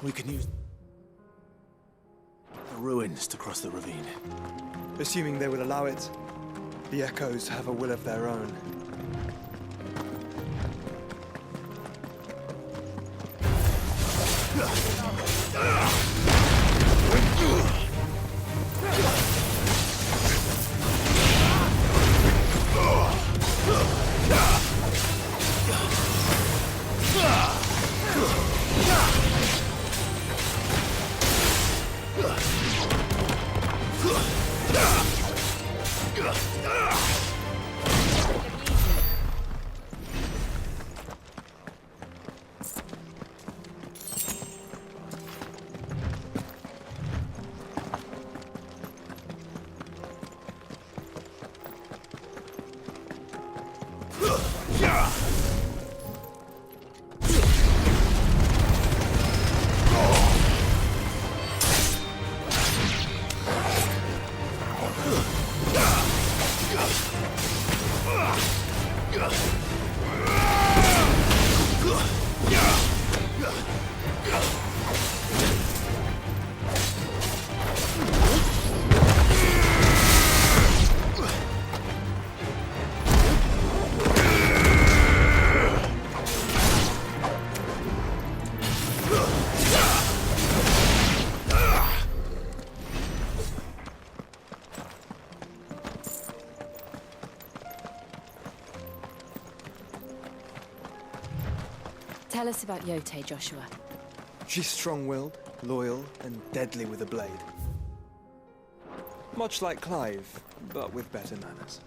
We can use the ruins to cross the ravine. Assuming they would allow it. The echoes have a will of their own. Tell us about Yote, Joshua. She's strong-willed, loyal, and deadly with a blade. Much like Clive, but with better manners.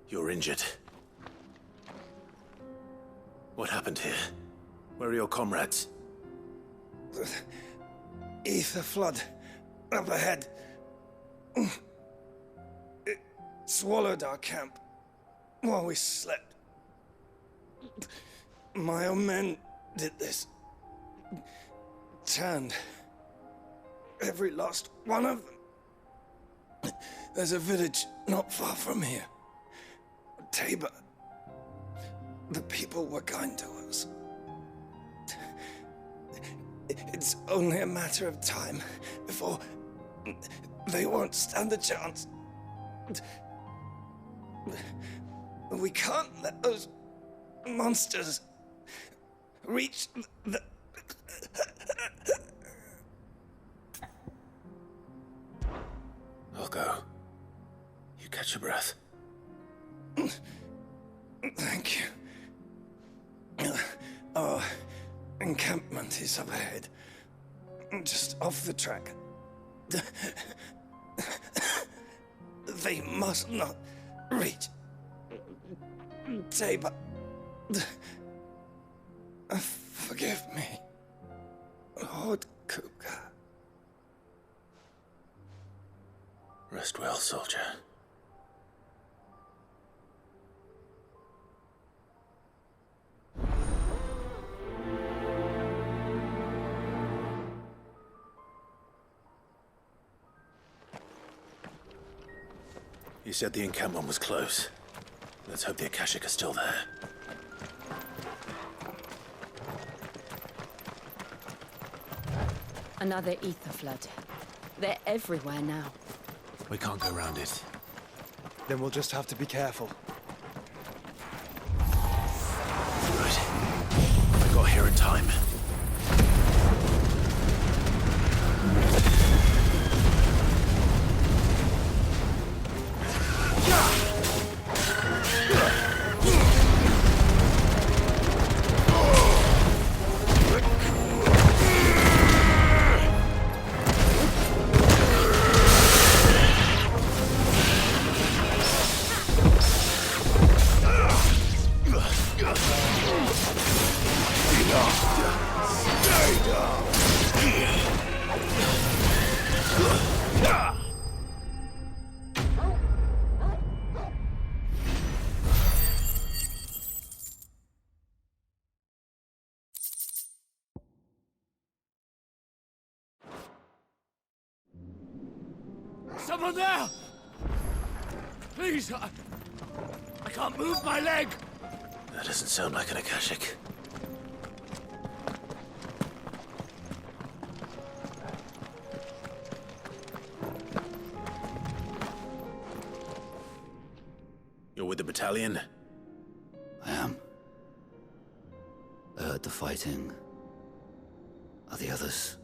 You're injured. What happened here? Where are your comrades? Ether flood. Up ahead. It swallowed our camp while we slept. My own men did this. Turned every last one of them. There's a village not far from here. Tabor. The people were kind to us. It's only a matter of time before they won't stand a chance. We can't let those monsters reach the... I'll go. You catch your breath. Thank you. Our encampment is up ahead. Just off the track. They must not reach Tabor. Forgive me, Lord Kuka. Rest well, soldier. You said the encampment was close. Let's hope the Akashic are still there. Another ether flood. They're everywhere now. We can't go around it. Then we'll just have to be careful. Right. I got here in time. Someone there! Please, I can't move my leg! That doesn't sound like an Akashic. You're with the battalion? I am. I heard the fighting. Are the others?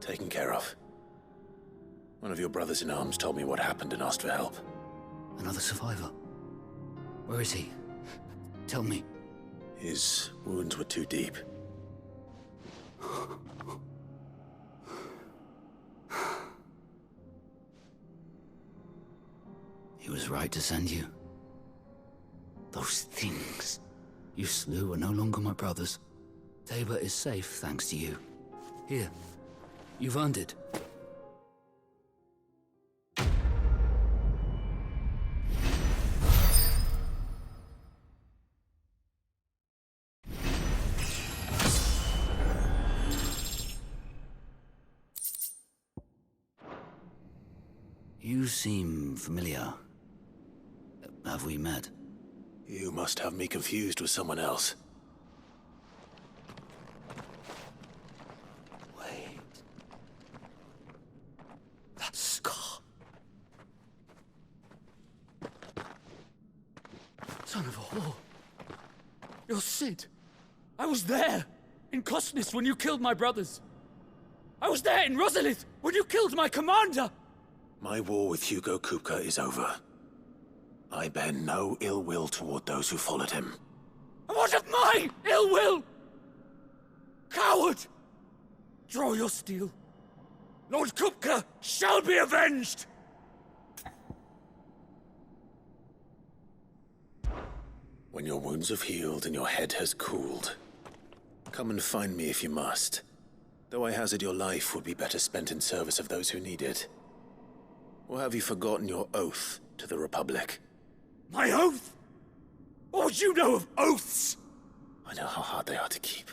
Taken care of. One of your brothers in arms told me what happened and asked for help. Another survivor? Where is he? Tell me. His wounds were too deep. He was right to send you. Those things you slew are no longer my brothers. Tabor is safe thanks to you. Here, you've earned it. You seem familiar. Have we met? You must have me confused with someone else. Wait. That scar. Son of a whore. You're Sid. I was there, in Cosnes, when you killed my brothers. I was there in Rosalith, when you killed my commander! My war with Hugo Kupka is over. I bear no ill will toward those who followed him. And what of my ill will? Coward! Draw your steel. Lord Kupka shall be avenged! When your wounds have healed and your head has cooled, come and find me if you must. Though I hazard your life would be better spent in service of those who need it. Or have you forgotten your oath to the Republic? My oath? What would you know of oaths? I know how hard they are to keep.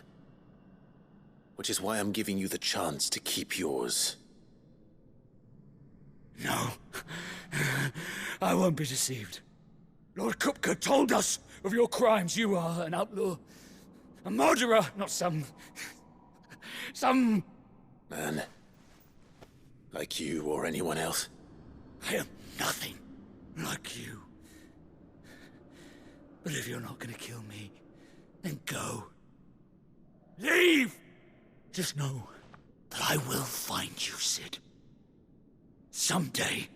Which is why I'm giving you the chance to keep yours. No. I won't be deceived. Lord Kupka told us of your crimes. You are an outlaw. A murderer, not some... Man. Like you or anyone else. I am nothing like you. But if you're not gonna kill me, then go. Leave! Just know that I will find you, Sid. Someday.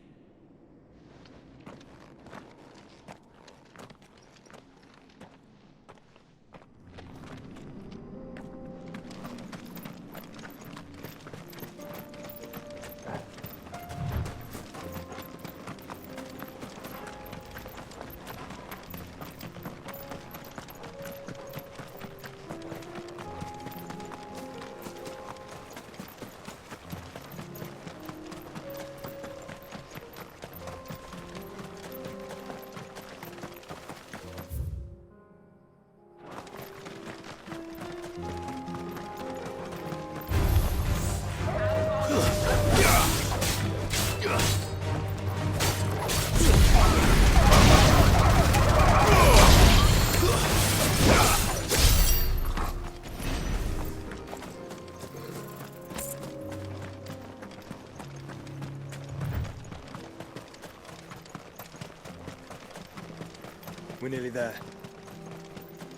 We're nearly there.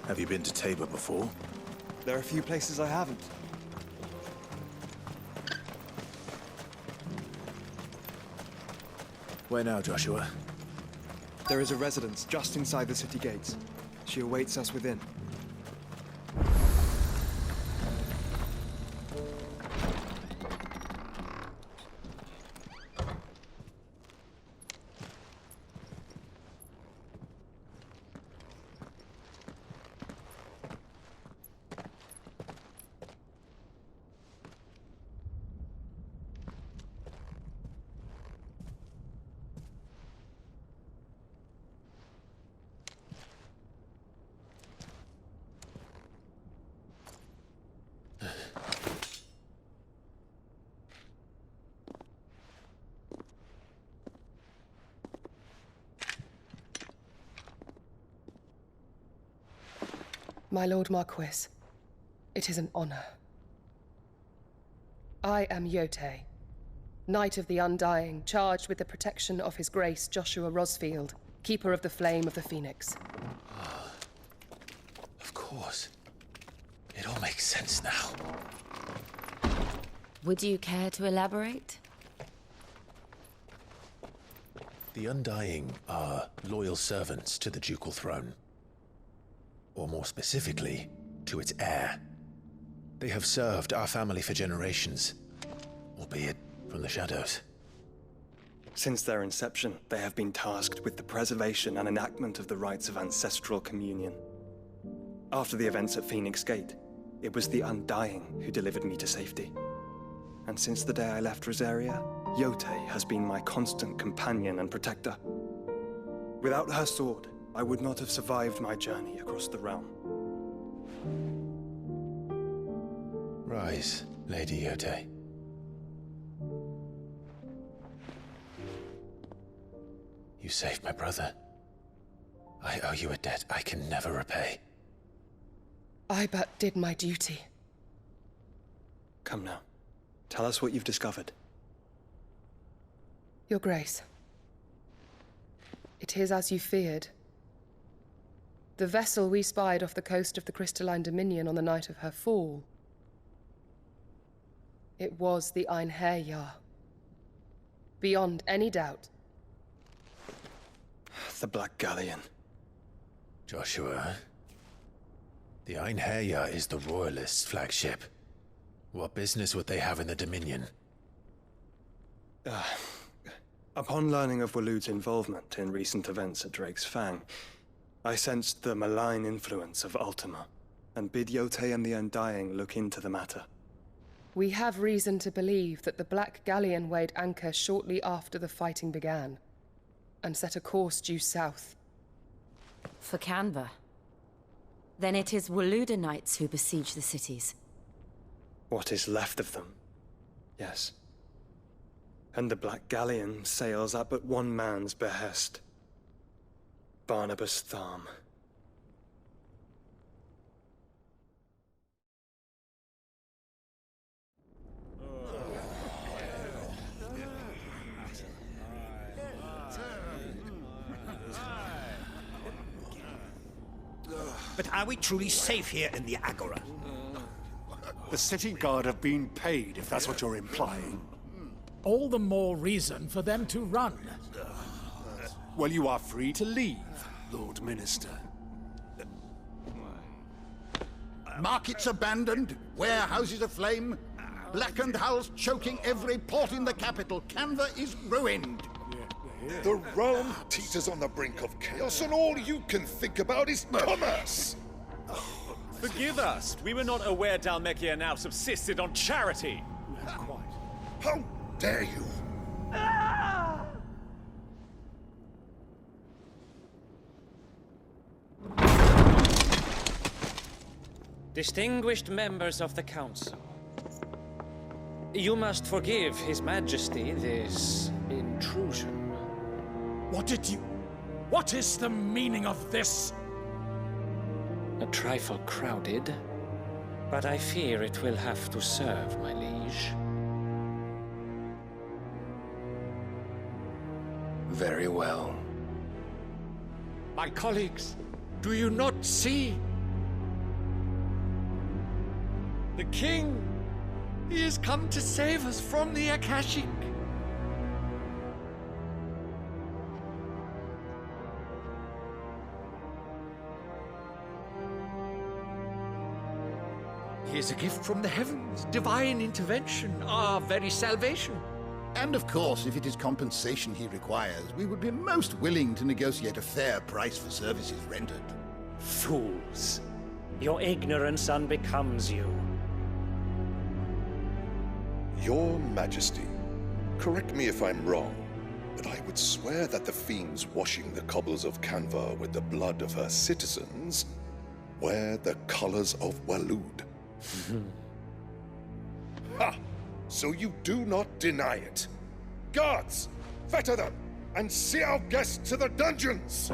Have you been to Tabor before? There are a few places I haven't. Where now, Joshua? There is a residence just inside the city gates. She awaits us within. My Lord Marquis, it is an honor. I am Yotei, Knight of the Undying, charged with the protection of His Grace Joshua Rosfield, Keeper of the Flame of the Phoenix. Of course. It all makes sense now. Would you care to elaborate? The Undying are loyal servants to the ducal throne. Or more specifically, to its heir. They have served our family for generations, albeit from the shadows. Since their inception, they have been tasked with the preservation and enactment of the rites of ancestral communion. After the events at Phoenix Gate, it was the Undying who delivered me to safety. And since the day I left Rosaria, Yotei has been my constant companion and protector. Without her sword, I would not have survived my journey across the realm. Rise, Lady Yotei. You saved my brother. I owe you a debt I can never repay. I but did my duty. Come now. Tell us what you've discovered. Your Grace. It is as you feared. The vessel we spied off the coast of the Crystalline Dominion on the night of her fall. It was the Einherjar. Beyond any doubt. The Black Galleon. Joshua, the Einherjar is the Royalists' flagship. What business would they have in the Dominion? Upon learning of Waloed's involvement in recent events at Drake's Fang, I sensed the malign influence of Ultima, and bid Yotei and the Undying look into the matter. We have reason to believe that the Black Galleon weighed anchor shortly after the fighting began, and set a course due south. For Canva. Then it is Waloed knights who besiege the cities. What is left of them, yes. And the Black Galleon sails at but one man's behest. Barnabas Tharm. But are we truly safe here in the Agora? The city guard have been paid, if that's what you're implying. All the more reason for them to run. Well, you are free to leave, Lord Minister. Markets abandoned, warehouses aflame, blackened hulls choking every port in the capital. Canva is ruined. The realm teeters on the brink of chaos, and all you can think about is commerce! Forgive us. We were not aware Dhalmekia now subsisted on charity. How dare you! Distinguished members of the Council, you must forgive His Majesty this intrusion. What is the meaning of this? A trifle crowded, but I fear it will have to serve, my liege. Very well. My colleagues, do you not see? The King! He has come to save us from the Akashic! He is a gift from the heavens, divine intervention, our very salvation. And of course, if it is compensation he requires, we would be most willing to negotiate a fair price for services rendered. Fools! Your ignorance unbecomes you. Your Majesty, correct me if I'm wrong, but I would swear that the fiends washing the cobbles of Canva with the blood of her citizens wear the colors of Waloed. Ha! So you do not deny it. Guards, fetter them, and see our guests to the dungeons!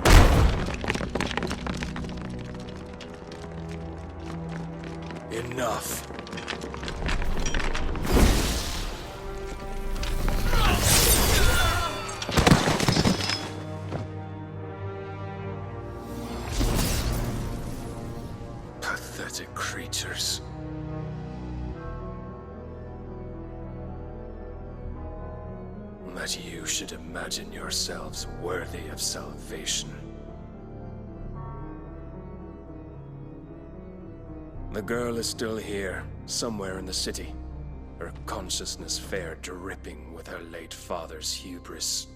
Enough. Pathetic creatures. That you should imagine yourselves worthy of salvation. The girl is still here, somewhere in the city. Her consciousness fair dripping with her late father's hubris.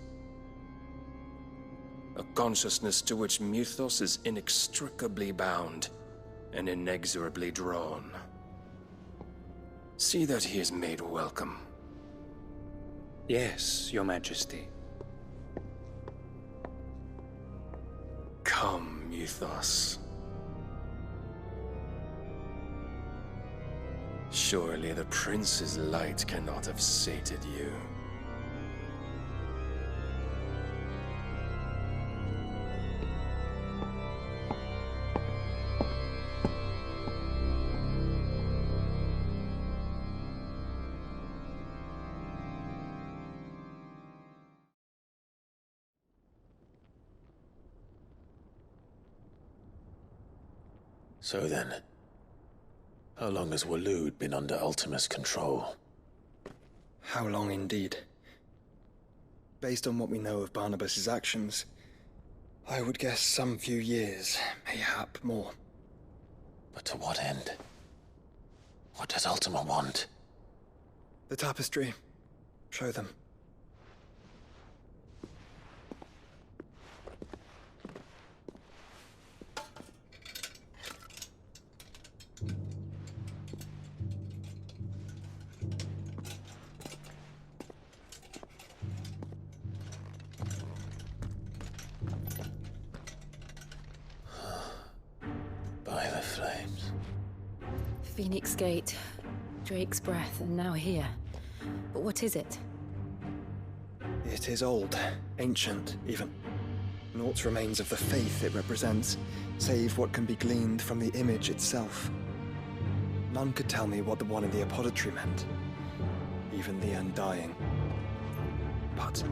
A consciousness to which Mythos is inextricably bound and inexorably drawn. See that he is made welcome. Yes, Your Majesty. Come, Mythos. Surely the prince's light cannot have sated you. So then, how long has Waloed been under Ultima's control? How long indeed? Based on what we know of Barnabas's actions, I would guess some few years, mayhap more. But to what end? What does Ultima want? The tapestry. Show them. By the flames. Phoenix Gate, Drake's Breath, and now here. But what is it? It is old, ancient, even. Naught remains of the faith it represents, save what can be gleaned from the image itself. None could tell me what the one in the apothecary meant, even the Undying. But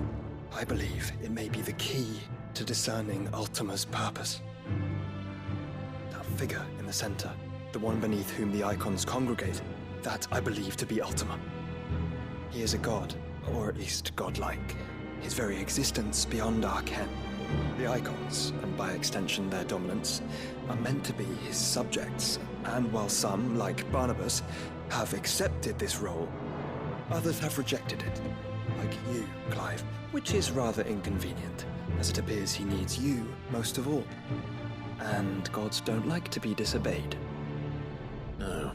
I believe it may be the key to discerning Ultima's purpose. That figure in the center, the one beneath whom the Eikons congregate, that I believe to be Ultima. He is a god, or at least godlike, his very existence beyond our ken. The Eikons, and by extension their dominants, are meant to be his subjects, and while some, like Barnabas, have accepted this role, others have rejected it, like you, Clive, which is rather inconvenient, as it appears he needs you most of all. And gods don't like to be disobeyed. No,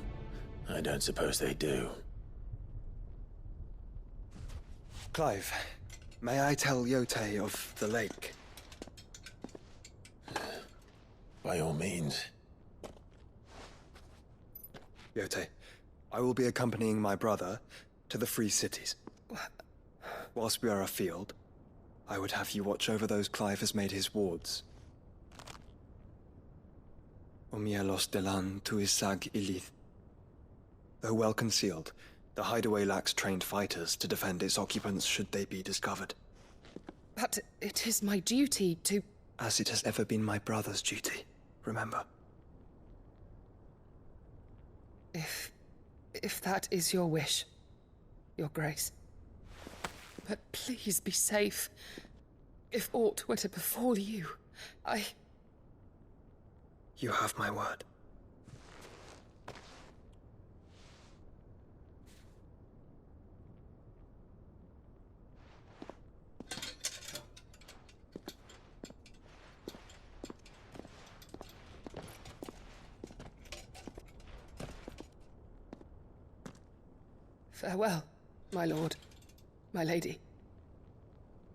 I don't suppose they do. Clive, may I tell Yote of the lake? By all means. Yote, I will be accompanying my brother to the Free Cities. Whilst we are afield, I would have you watch over those Clive has made his wards. Omielos delan tuisag ilith. Though well concealed, the hideaway lacks trained fighters to defend its occupants should they be discovered. But it is my duty to... As it has ever been my brother's duty, remember. If that is your wish, Your Grace. But please be safe. If aught were to befall you, You have my word. Farewell, my lord, my lady.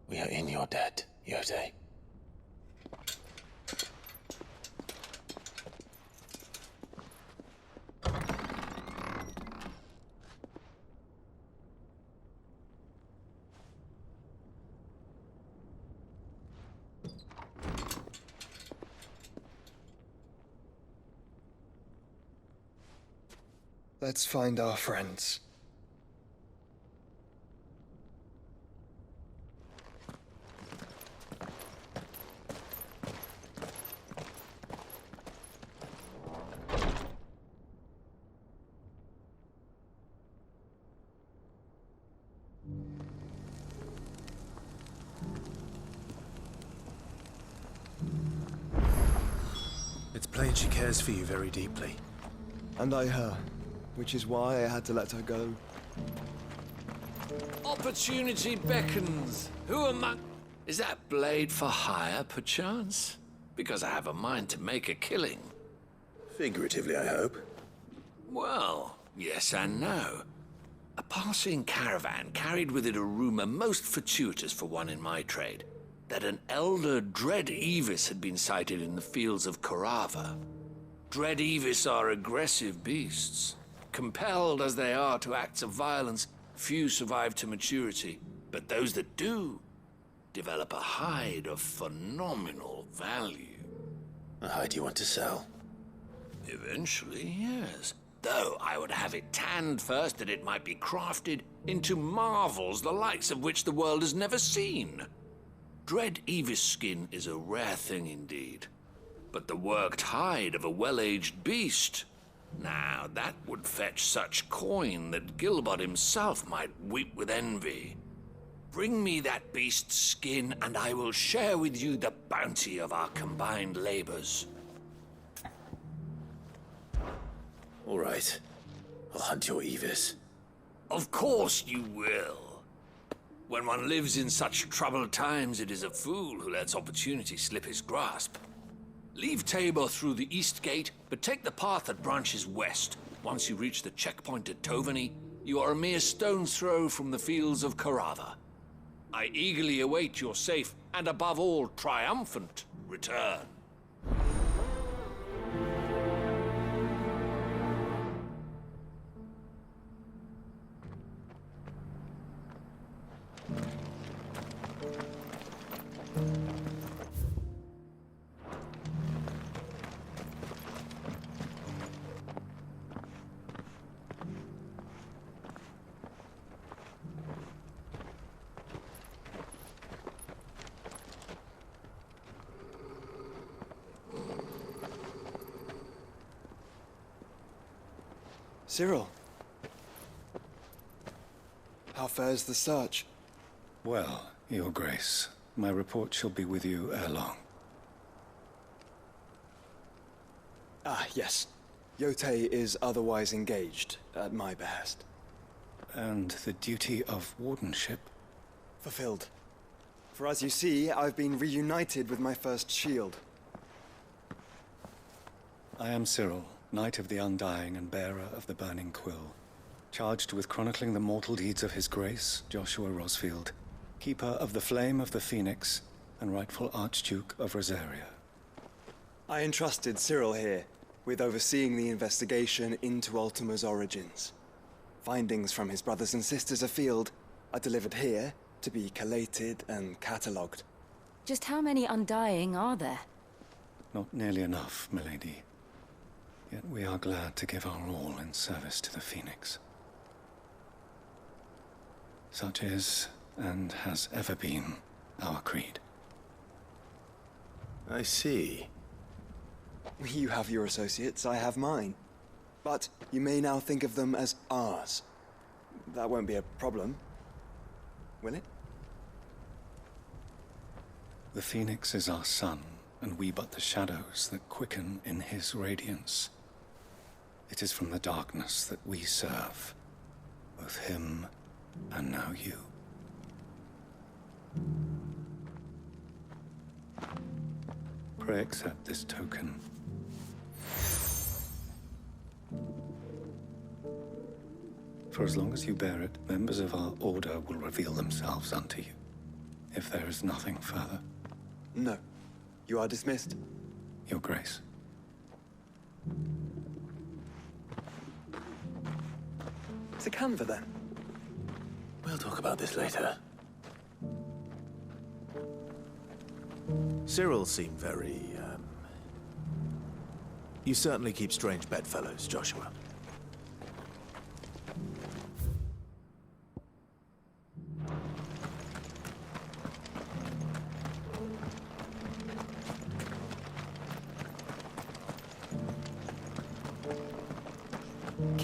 We are in your debt, Yote. Let's find our friends. It's plain she cares for you very deeply. And I her, which is why I had to let her go. Opportunity beckons. Who among... Is that blade for hire, perchance? Because I have a mind to make a killing. Figuratively, I hope. Well, yes and no. A passing caravan carried with it a rumor most fortuitous for one in my trade, that an elder Dread Evis had been sighted in the fields of Karava. Dread Evis are aggressive beasts. Compelled as they are to acts of violence, few survive to maturity, but those that do develop a hide of phenomenal value. A hide you want to sell? Eventually, yes. Though I would have it tanned first that it might be crafted into marvels the likes of which the world has never seen. Dread Evis skin is a rare thing indeed. But the worked hide of a well-aged beast, now that would fetch such coin that Gilbert himself might weep with envy. Bring me that beast's skin, and I will share with you the bounty of our combined labors. All right. I'll hunt your Evis. Of course you will. When one lives in such troubled times, it is a fool who lets opportunity slip his grasp. Leave Tabor through the east gate, but take the path that branches west. Once you reach the checkpoint at Tovany, you are a mere stone's throw from the fields of Karava. I eagerly await your safe, and above all, triumphant return. Cyril. How fares the search? Well, Your Grace, my report shall be with you ere long. Ah, yes. Yotei is otherwise engaged, at my behest. And the duty of wardenship? Fulfilled. For as you see, I've been reunited with my first shield. I am Cyril, Knight of the Undying and bearer of the Burning Quill, charged with chronicling the mortal deeds of His Grace, Joshua Rosfield, Keeper of the Flame of the Phoenix and rightful Archduke of Rosaria. I entrusted Cyril here with overseeing the investigation into Ultima's origins. Findings from his brothers and sisters afield are delivered here to be collated and catalogued. Just how many Undying are there? Not nearly enough, milady. Yet we are glad to give our all in service to the Phoenix. Such is, and has ever been, our creed. I see. You have your associates, I have mine. But you may now think of them as ours. That won't be a problem, will it? The Phoenix is our sun, and we but the shadows that quicken in his radiance. It is from the darkness that we serve, both him and now you. Pray accept this token. For as long as you bear it, members of our order will reveal themselves unto you, if there is nothing further. No. You are dismissed. Your Grace. It's a Canva, then. We'll talk about this later. Cyril seemed very, You certainly keep strange bedfellows, Joshua.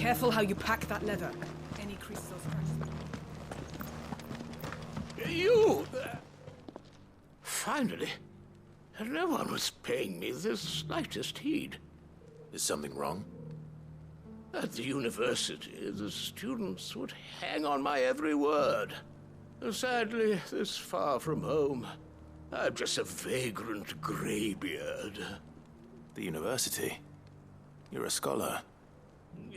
Careful how you pack that leather. Any creases or scratches. You! Finally. No one was paying me the slightest heed. Is something wrong? At the university, the students would hang on my every word. Sadly, this far from home, I'm just a vagrant greybeard. The university? You're a scholar.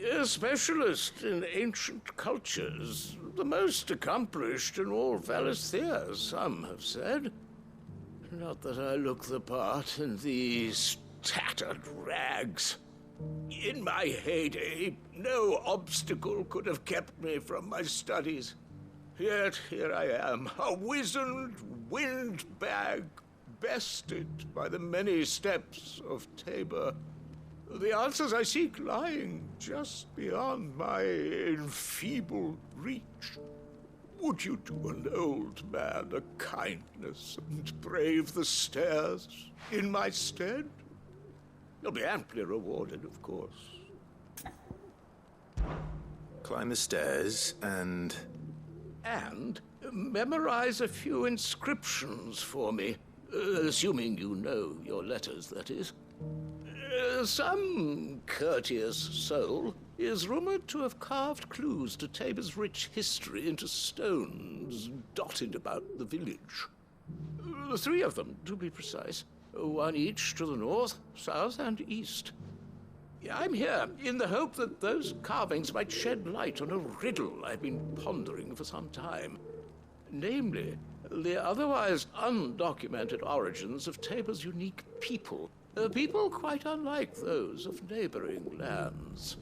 A specialist in ancient cultures. The most accomplished in all Valisthea, some have said. Not that I look the part in these tattered rags. In my heyday, no obstacle could have kept me from my studies. Yet here I am, a wizened windbag, bested by the many steps of Tabor. The answers I seek lying just beyond my enfeebled reach. Would you do an old man a kindness and brave the stairs in my stead? You'll be amply rewarded, of course. Climb the stairs and memorize a few inscriptions for me, assuming you know your letters, that is. Some courteous soul is rumored to have carved clues to Tabor's rich history into stones dotted about the village. 3 of them, to be precise. 1 each to the north, south, and east. I'm here in the hope that those carvings might shed light on a riddle I've been pondering for some time. Namely, the otherwise undocumented origins of Tabor's unique people. People quite unlike those of neighboring lands.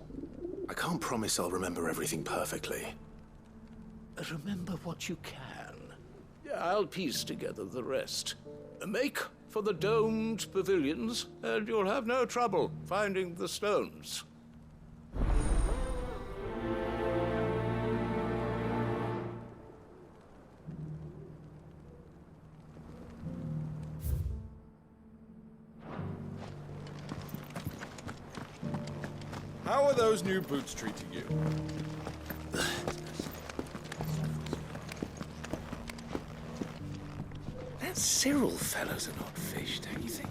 I can't promise I'll remember everything perfectly. Remember what you can. I'll piece together the rest. Make for the domed pavilions, and you'll have no trouble finding the stones. How are those new boots treating you? That Cyril fellow's an odd fish, don't you think?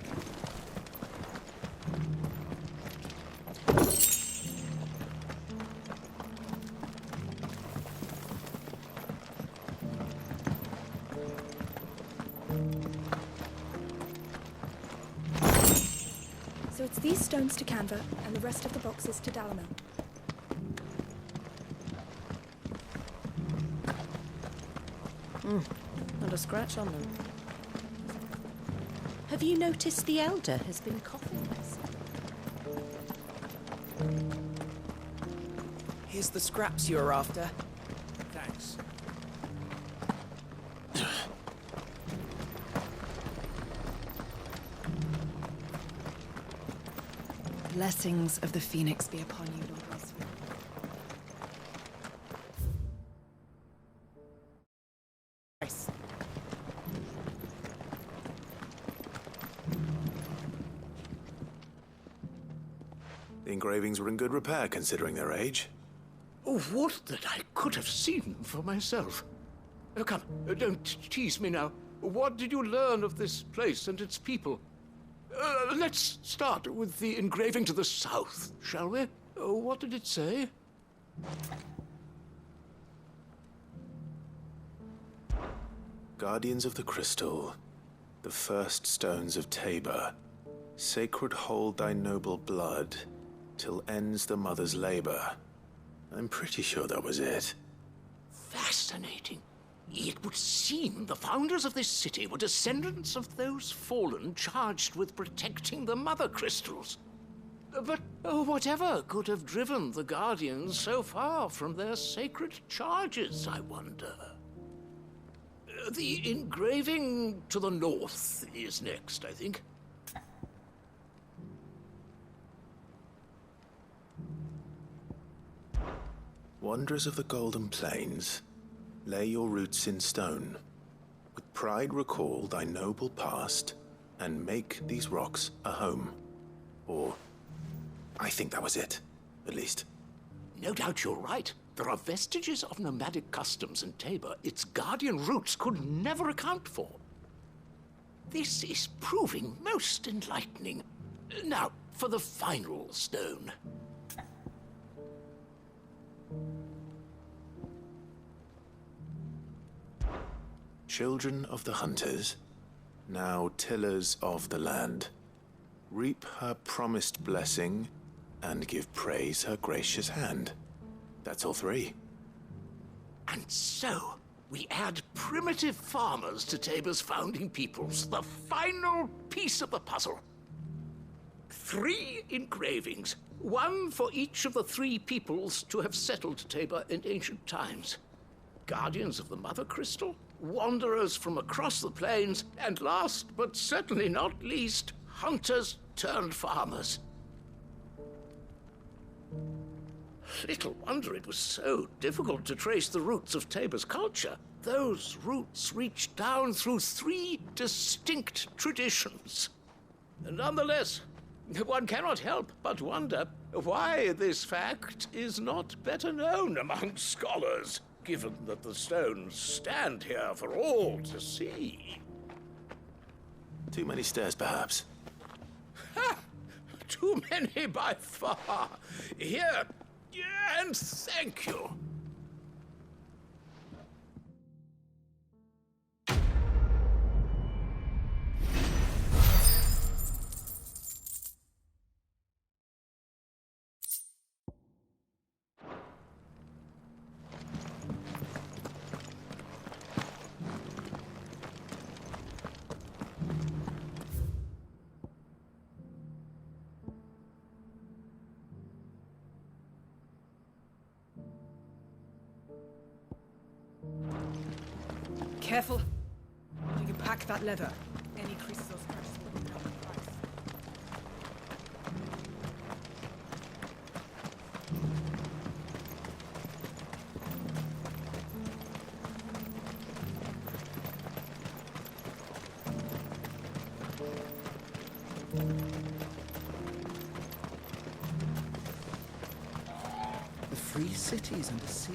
So it's these stones to Canva, and the rest of the boxes to Dalamo. Not a scratch on them. Have you noticed the Elder has been coughing? Here's the scraps you were after. Thanks. Blessings of the Phoenix be upon you, Lord Rosfield. The engravings were in good repair considering their age. Oh, would that I could have seen for myself. Come, don't tease me now. What did you learn of this place and its people? Let's start with the engraving to the south, shall we? What did it say? Guardians of the Crystal, the first stones of Tabor, sacred hold thy noble blood, till ends the mother's labor. I'm pretty sure that was it. Fascinating. It would seem the founders of this city were descendants of those fallen charged with protecting the mother crystals. But whatever could have driven the Guardians so far from their sacred charges, I wonder? The engraving to the north is next, I think. Wanderers of the Golden Plains, lay your roots in stone. With pride recall thy noble past, and make these rocks a home. Or, I think that was it, at least. No doubt you're right. There are vestiges of nomadic customs in Tabor its guardian roots could never account for. This is proving most enlightening. Now, for the final stone. Children of the hunters, now tillers of the land, reap her promised blessing and give praise her gracious hand. That's all three. And so, we add primitive farmers to Tabor's founding peoples, the final piece of the puzzle. 3 engravings, 1 for each of the 3 peoples to have settled Tabor in ancient times. Guardians of the Mother Crystal, wanderers from across the plains, and last but certainly not least, hunters turned farmers. Little wonder it was so difficult to trace the roots of Tabor's culture. Those roots reach down through 3 distinct traditions. Nonetheless, one cannot help but wonder why this fact is not better known among scholars, given that the stones stand here for all to see. Too many stairs, perhaps. Ha! Too many by far. Here, and thank you. Careful. You can pack that leather. Any creases or scratches will be done with price. The free cities and the sea?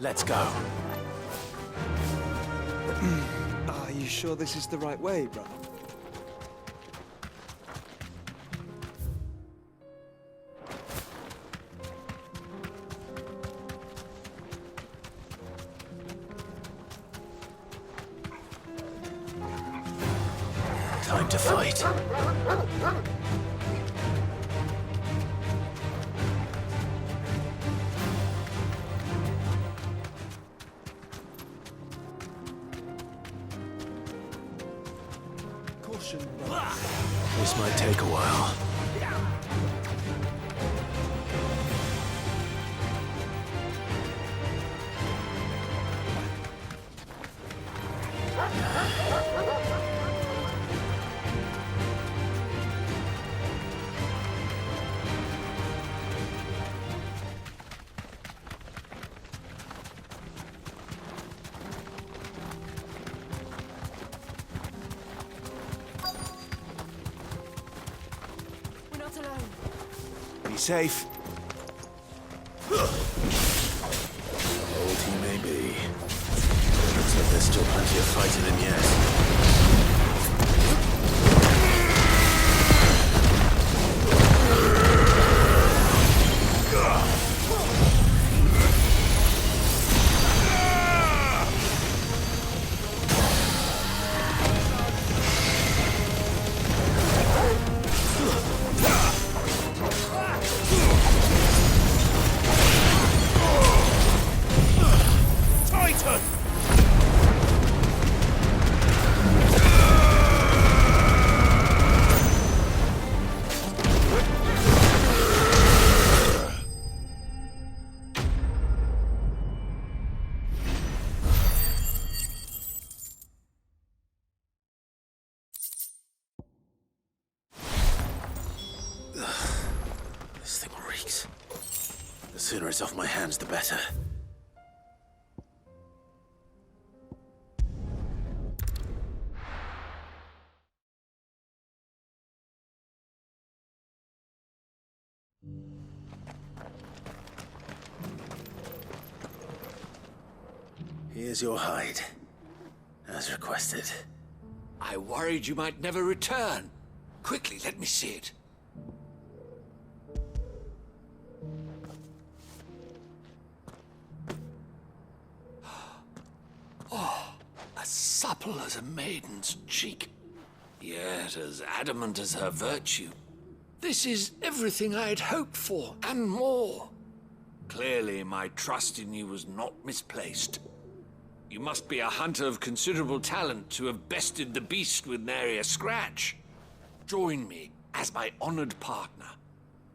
Let's go. Are you sure this is the right way, brother? Time to fight. This might take a while. Be safe. Old he may be. Looks like there's still plenty of fighting in yet. The sooner it's off my hands, the better. Here's your hide, as requested. I worried you might never return. Quickly, let me see it. Oh, as supple as a maiden's cheek, yet as adamant as her virtue. This is everything I had hoped for, and more. Clearly, my trust in you was not misplaced. You must be a hunter of considerable talent to have bested the beast with nary a scratch. Join me as my honored partner.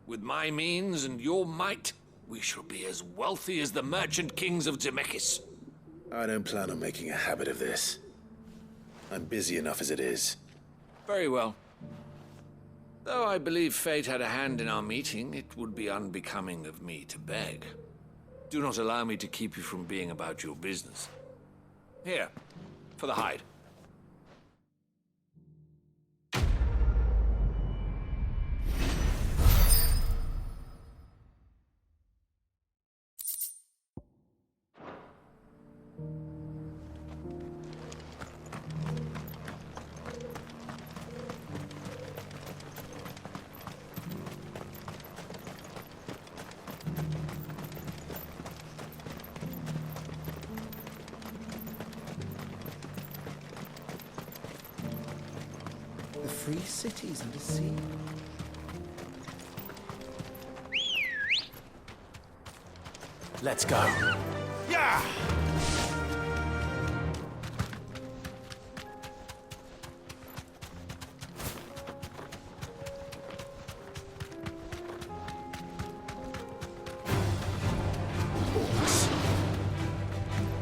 With my means and your might, we shall be as wealthy as the merchant kings of Zemeckis. I don't plan on making a habit of this. I'm busy enough as it is. Very well. Though I believe fate had a hand in our meeting, it would be unbecoming of me to beg. Do not allow me to keep you from being about your business. Here, for the hide. The free cities under sea. Let's go. Yeah! Orcs.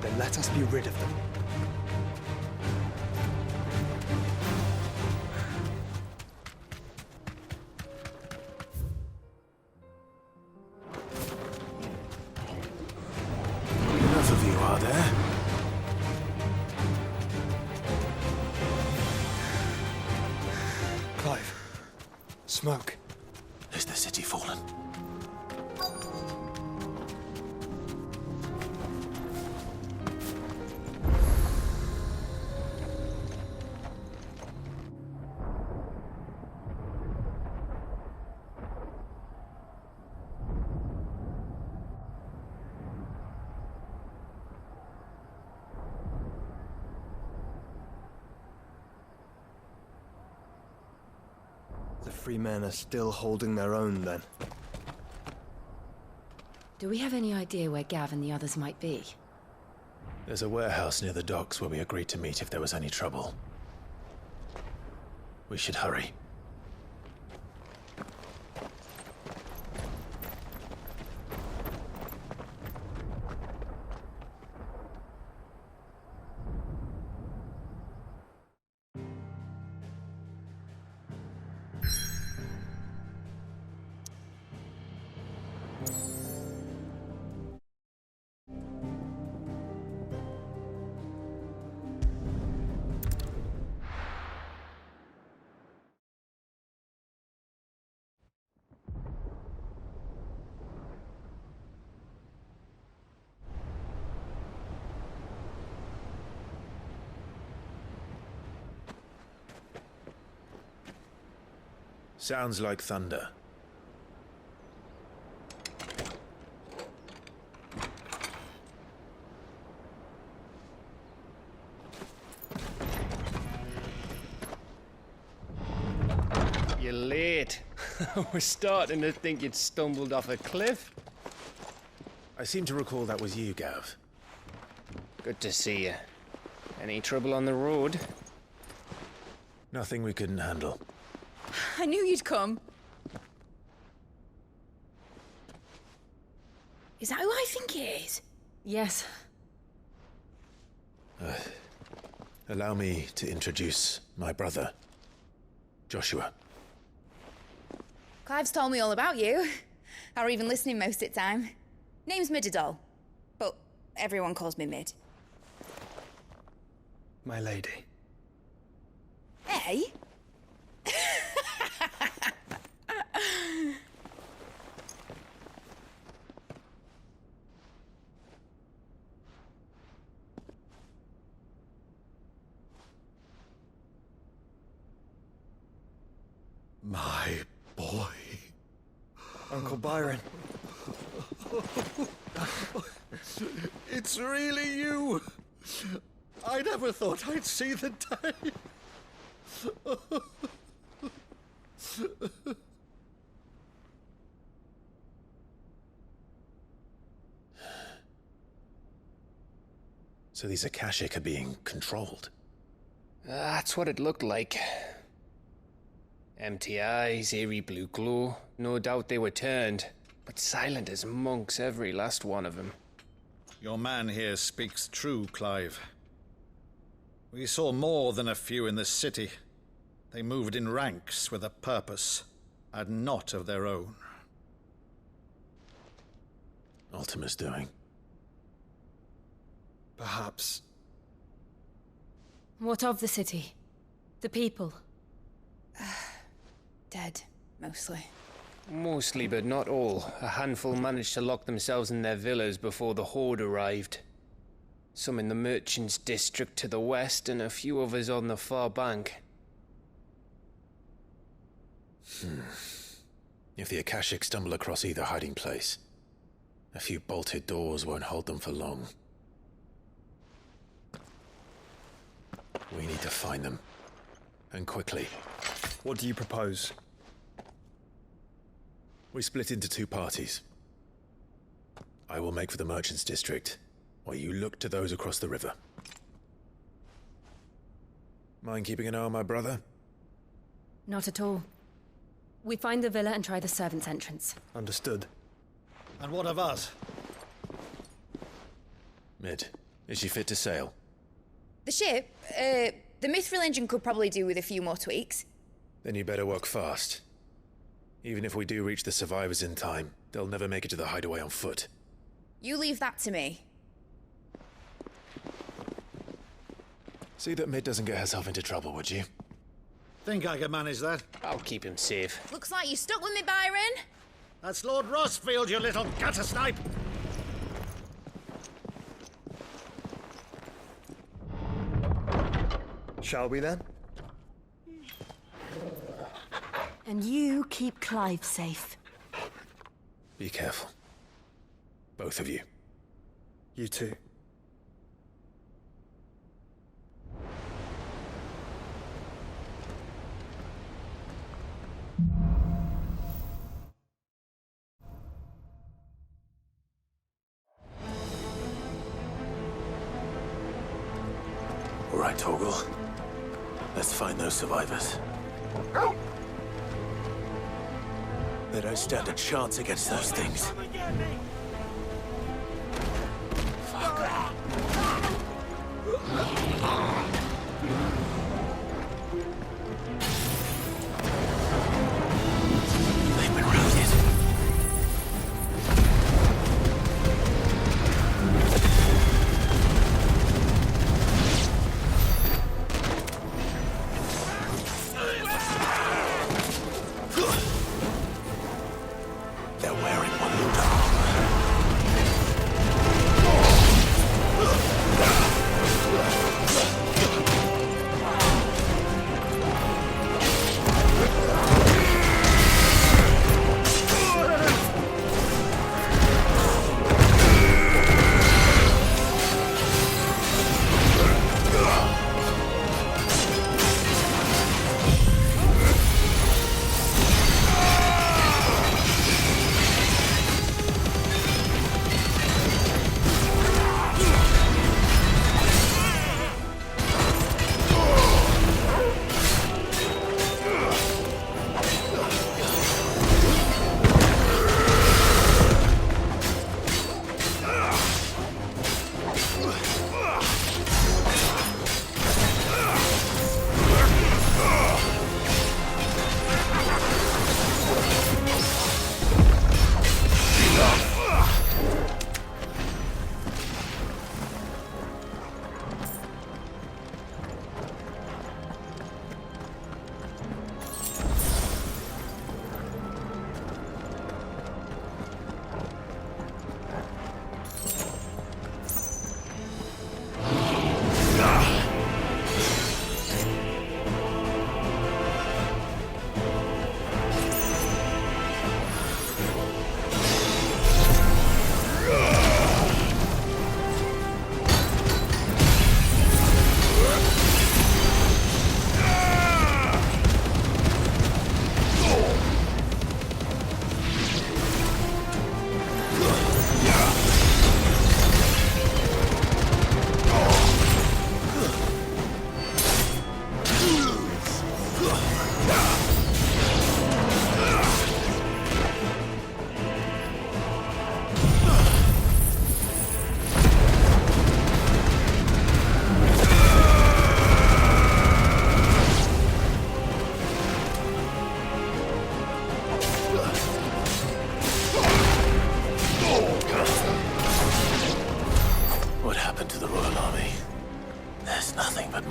Then let us be rid of them. Enough of you, are there? Clive. Smoke. Is the city fallen? The free men are still holding their own, then. Do we have any idea where Gav and the others might be? There's a warehouse near the docks where we agreed to meet if there was any trouble. We should hurry. Sounds like thunder. You're late. We're starting to think you'd stumbled off a cliff. I seem to recall that was you, Gav. Good to see you. Any trouble on the road? Nothing we couldn't handle. I knew you'd come. Is that who I think it is? Yes. Allow me to introduce my brother, Joshua. Clive's told me all about you. Or even listening most of the time. Name's Midadol, but everyone calls me Mid. My lady. Hey? My boy. Uncle Byron. It's really you. I never thought I'd see the day. So these Akashic are being controlled? That's what it looked like. Empty eyes, eerie blue glow. No doubt they were turned, but silent as monks, every last one of them. Your man here speaks true, Clive. We saw more than a few in the city. They moved in ranks with a purpose, and not of their own. Ultima's doing. Perhaps. What of the city? The people? Dead, mostly. Mostly, but not all. A handful managed to lock themselves in their villas before the Horde arrived. Some in the Merchants' District to the west, and a few others on the far bank. If the Akashic stumble across either hiding place, a few bolted doors won't hold them for long. We need to find them. And quickly. What do you propose? We split into two parties. I will make for the Merchants' District, while you look to those across the river. Mind keeping an eye on my brother? Not at all. We find the villa and try the servants' entrance. Understood. And what of us? Mid, is she fit to sail? The ship, the Mithril engine could probably do with a few more tweaks. Then you better work fast. Even if we do reach the survivors in time, they'll never make it to the hideaway on foot. You leave that to me. See that Mid doesn't get herself into trouble, would you? Think I can manage that? I'll keep him safe. Looks like you stuck with me, Byron. That's Lord Rosfield, you little gutter snipe! Shall we then? And you keep Clive safe. Be careful. Both of you. You too. All right, Torgal. Let's find those survivors. They don't stand a chance against those things. They've been routed. They're wearing Waluda armor.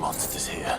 monsters here.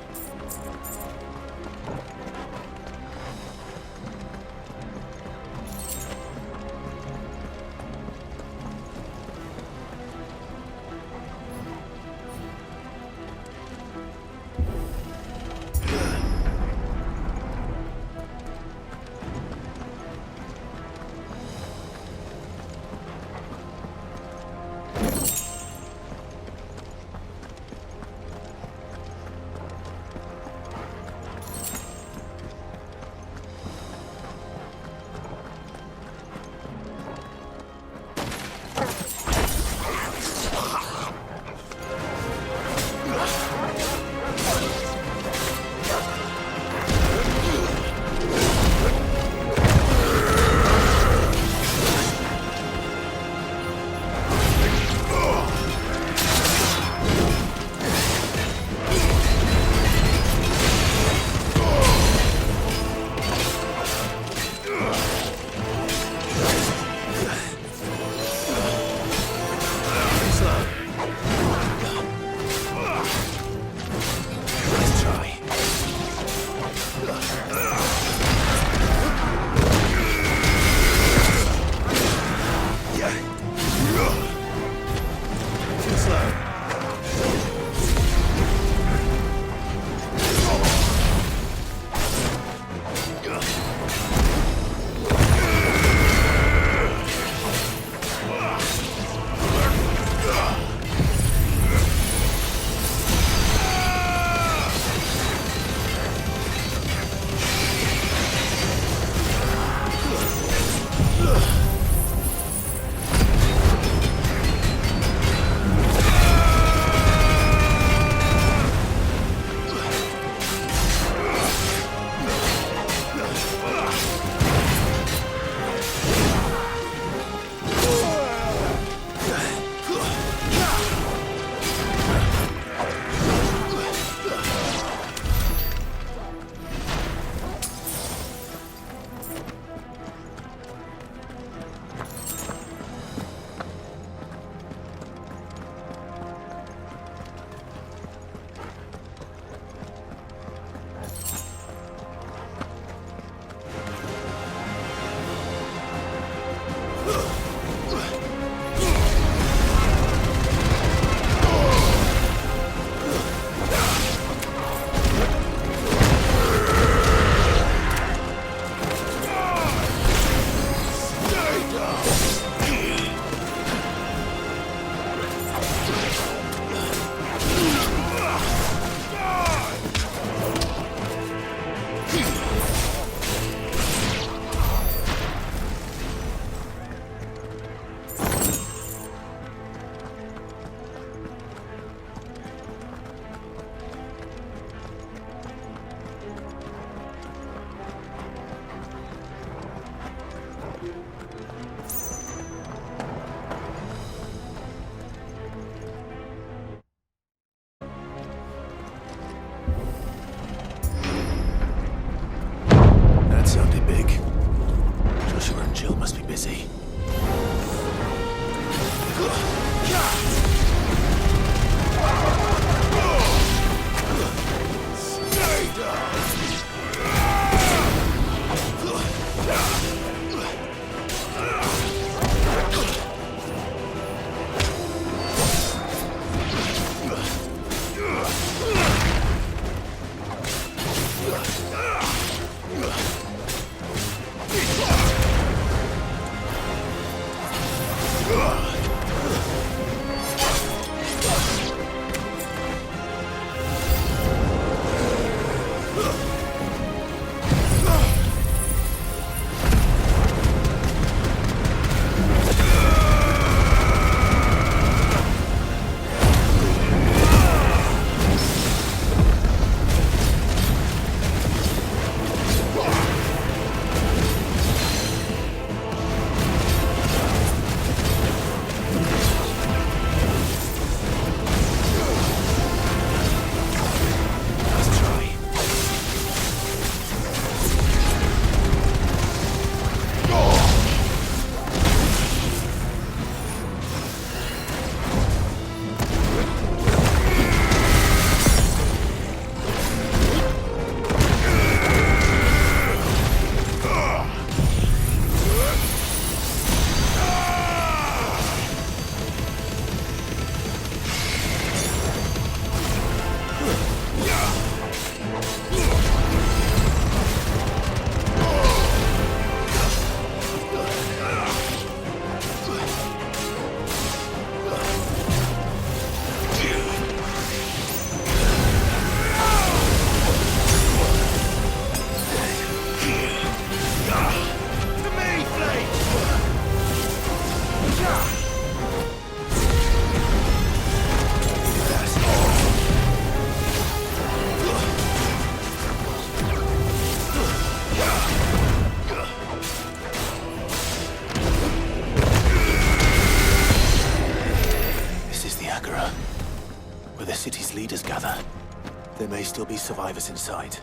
There may still be survivors inside.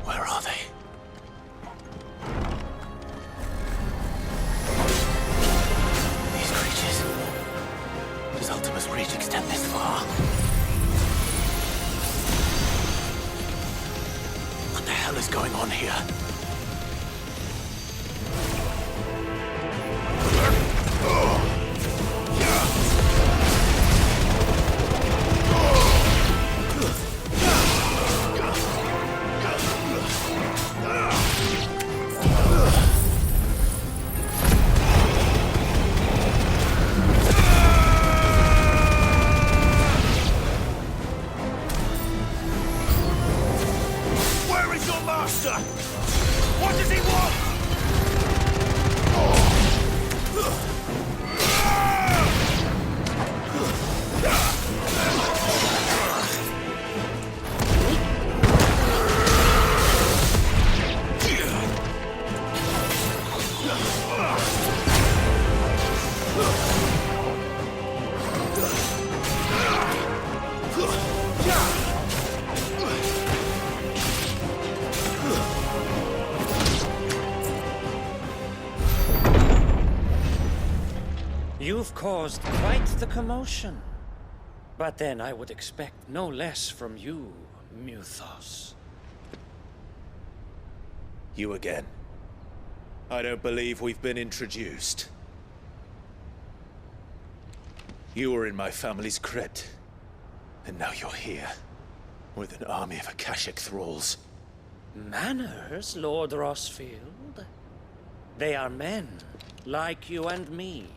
Where are they? These creatures. Does Ultima's reach extend this far? What the hell is going on here? What does he want? You've caused quite the commotion. But then I would expect no less from you, Muthos. You again. I don't believe we've been introduced. You were in my family's crypt, and now you're here, with an army of Akashic thralls. Manners, Lord Rosfield? They are men, like you and me.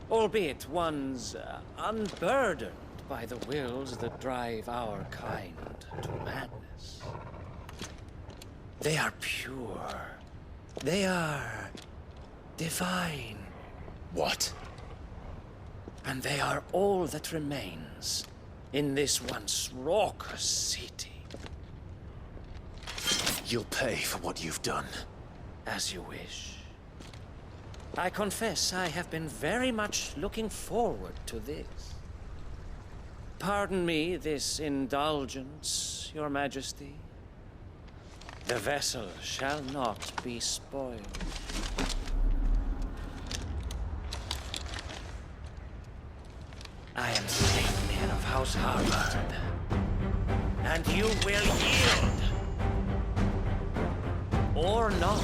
Albeit ones unburdened by the wills that drive our kind to madness. They are pure. They are divine. What? And they are all that remains in this once raucous city. You'll pay for what you've done. As you wish. I confess I have been very much looking forward to this. Pardon me this indulgence, Your Majesty. The vessel shall not be spoiled. I am SLEIPNER of House HARBARD, and you will yield. Or not.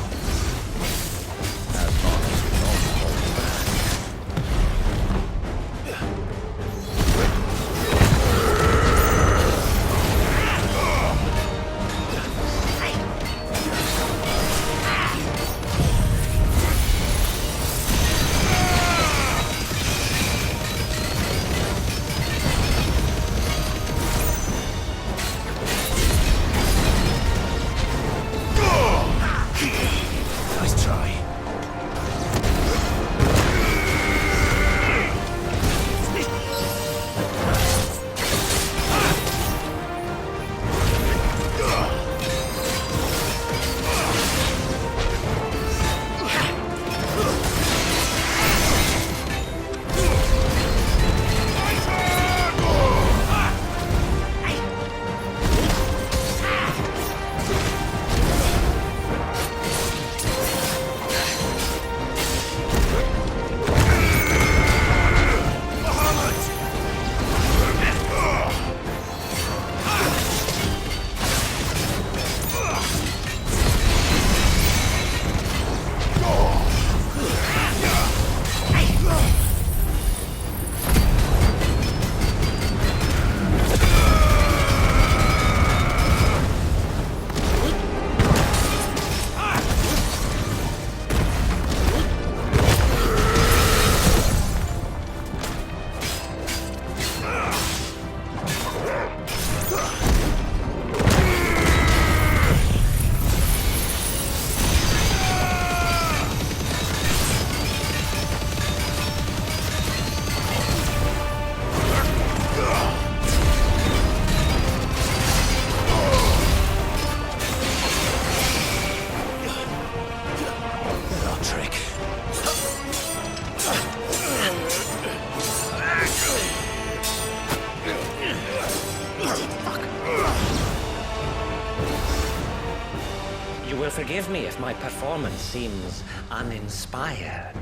will forgive me if my performance seems uninspired.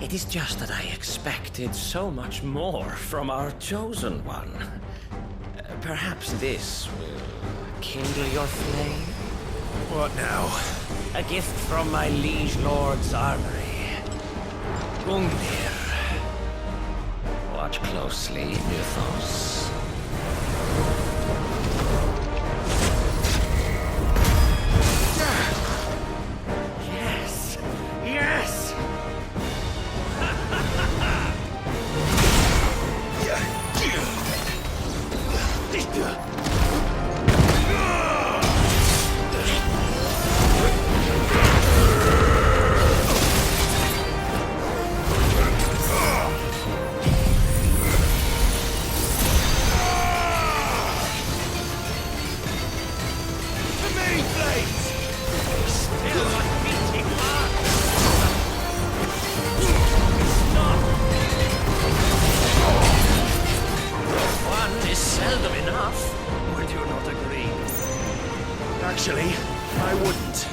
It is just that I expected so much more from our chosen one. Perhaps this will kindle your flame? What now? A gift from my liege lord's armory. Gungnir. Watch closely, Mythos. Yes! Yes! Seldom enough, would you not agree? Actually, I wouldn't.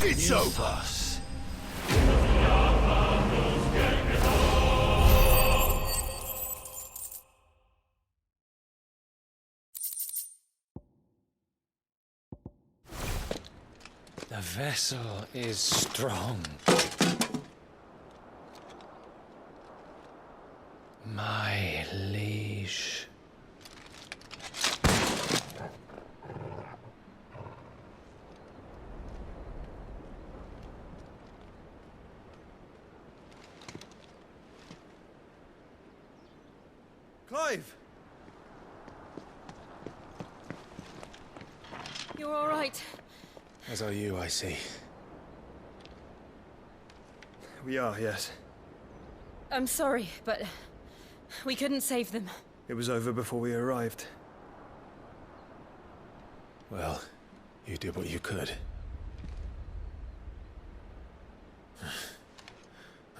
It's over. The vessel is strong. My liege. Clive! You're all right. As are you, I see. We are, yes. I'm sorry, but we couldn't save them. It was over before we arrived. Well, you did what you could.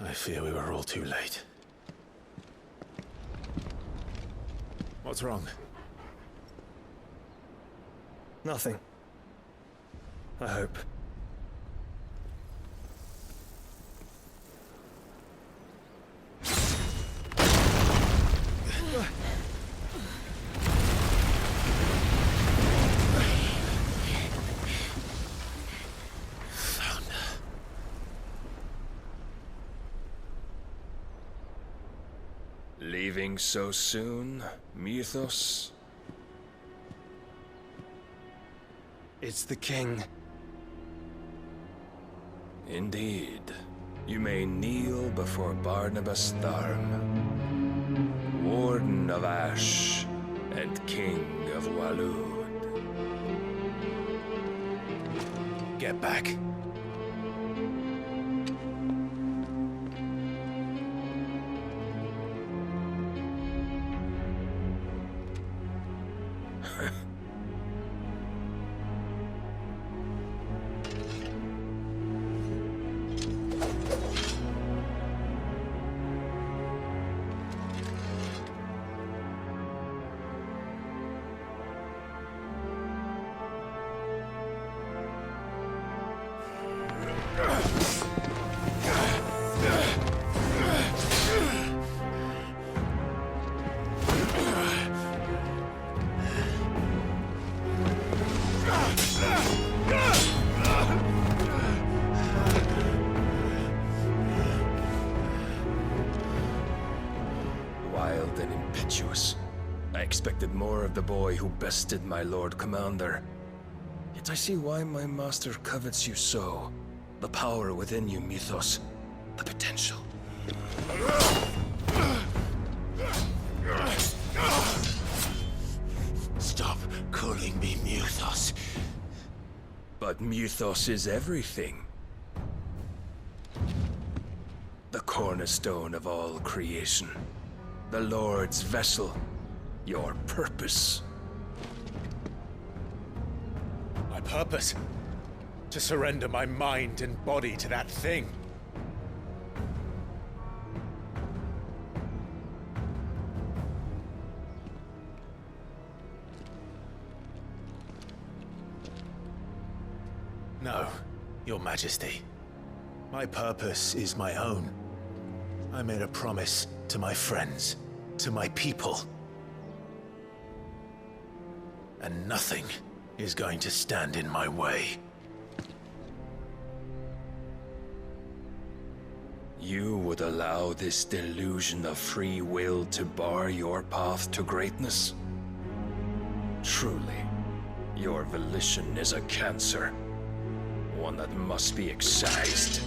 I fear we were all too late. What's wrong? Nothing. I hope. Leaving so soon, Mythos? It's the king. Indeed. You may kneel before Barnabas Tharm, Warden of Ash and King of Waloed. Get back. Wild and impetuous. I expected more of the boy who bested my Lord Commander. Yet I see why my master covets you so. The power within you, Mythos. The potential. Stop calling me Mythos. But Mythos is everything. The cornerstone of all creation. The Lord's vessel. Your purpose. My purpose? To surrender my mind and body to that thing. No, Your Majesty. My purpose is my own. I made a promise to my friends, to my people. And nothing is going to stand in my way. You would allow this delusion of free will to bar your path to greatness? Truly, your volition is a cancer. One that must be excised.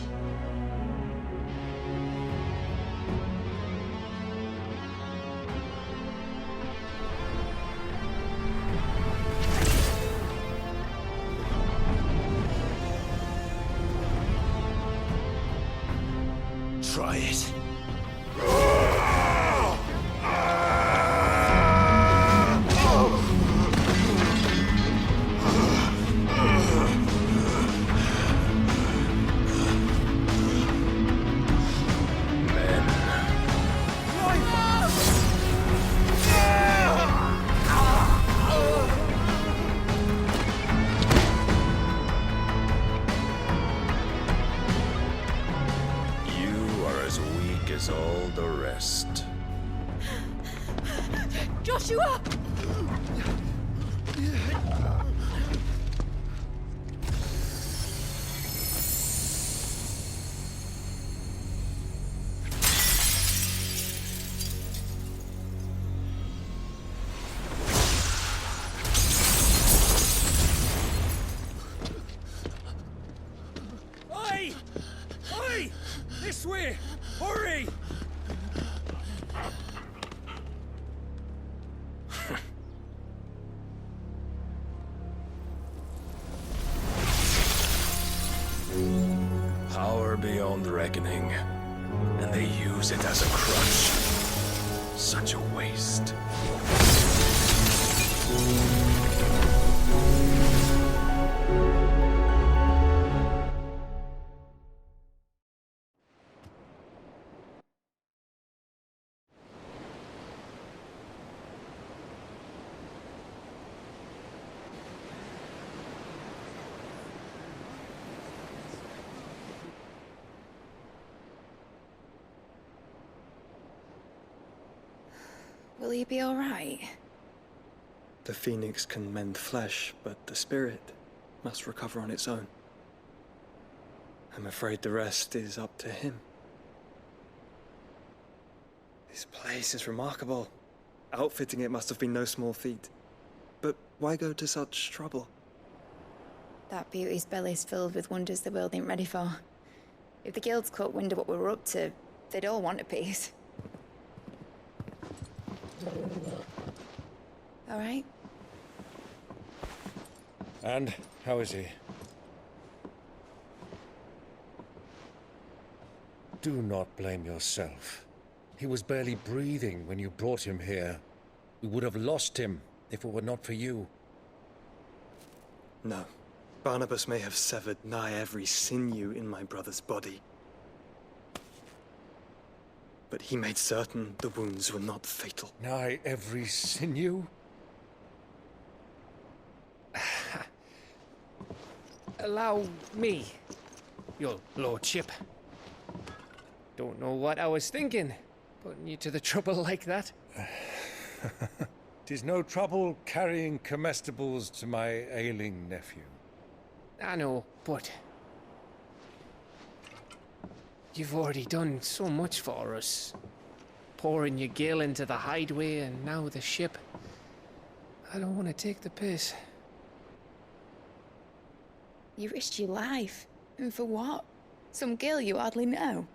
Try it. All the rest. Joshua! Oi! Oi! This way! Hurry! Power beyond reckoning, and they use it as a crutch. such a waste. Will he be alright? The phoenix can mend flesh, but the spirit must recover on its own. I'm afraid the rest is up to him. This place is remarkable. Outfitting it must have been no small feat. But why go to such trouble? That beauty's belly's filled with wonders the world ain't ready for. If the guilds caught wind of what we were up to, they'd all want a piece. All right? And how is he? Do not blame yourself. He was barely breathing when you brought him here. We would have lost him if it were not for you. No. Barnabas may have severed nigh every sinew in my brother's body. But he made certain the wounds were not fatal. Nigh every sinew? Allow me, your lordship. Don't know what I was thinking, putting you to the trouble like that. 'Tis no trouble carrying comestibles to my ailing nephew. I know, but you've already done so much for us. Pouring your gale into the hideaway and now the ship. I don't want to take the piss. You risked your life. And for what? Some girl you hardly know.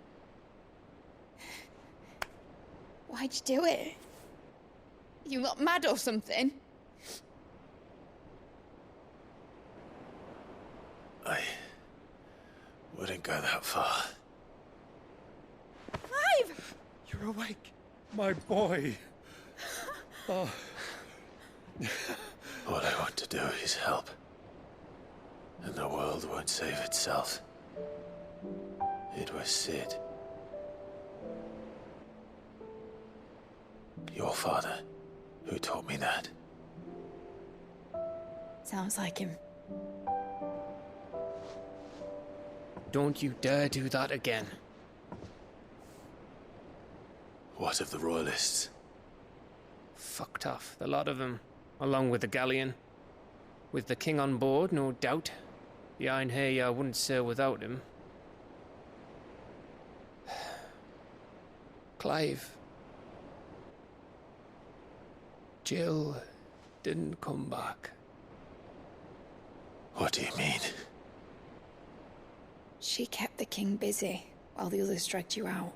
Why'd you do it? You lot mad or something? I wouldn't go that far. Clive! You're awake. My boy. Oh. All I want to do is help. And the world won't save itself. It was Sid. Your father, who taught me that. Sounds like him. Don't you dare do that again. What of the Royalists? Fucked off, the lot of them, along with the galleon. With the king on board, no doubt. The Iron Hair wouldn't sail without him. Clive. Jill didn't come back. What do you mean? She kept the king busy while the others dragged you out.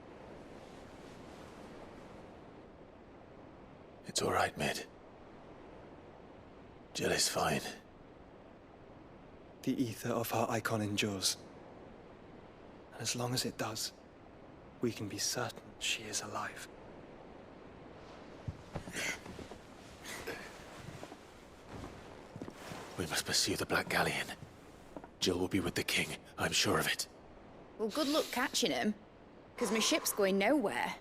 It's all right, Mid. Jill is fine. The ether of her Eikon endures. And as long as it does, we can be certain she is alive. We must pursue the Black Galleon. Jill will be with the king, I'm sure of it. Well, good luck catching him, because my ship's going nowhere.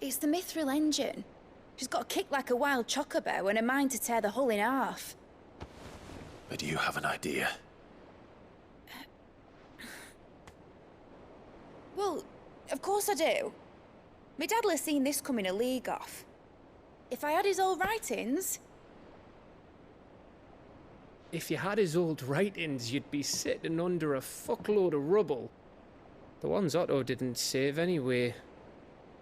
It's the Mithril engine. She's got a kick like a wild chocobo and a mind to tear the hull in half. But you have an idea. Well, of course I do. My dad'll have seen this coming a league off. If I had his old writings... If you had his old writings, you'd be sitting under a fuckload of rubble. The ones Otto didn't save anyway.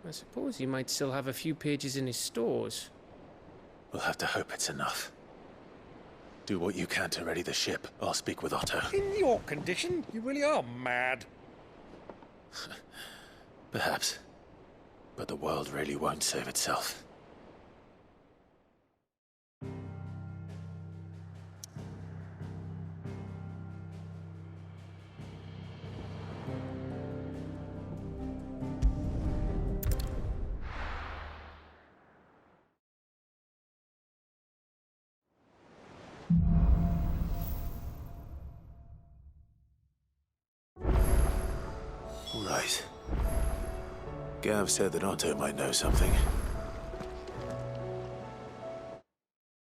I suppose he might still have a few pages in his stores. We'll have to hope it's enough. Do what you can to ready the ship. I'll speak with Otto. In your condition, you really are mad. Perhaps. But the world really won't save itself. right. Gav said that Otto might know something.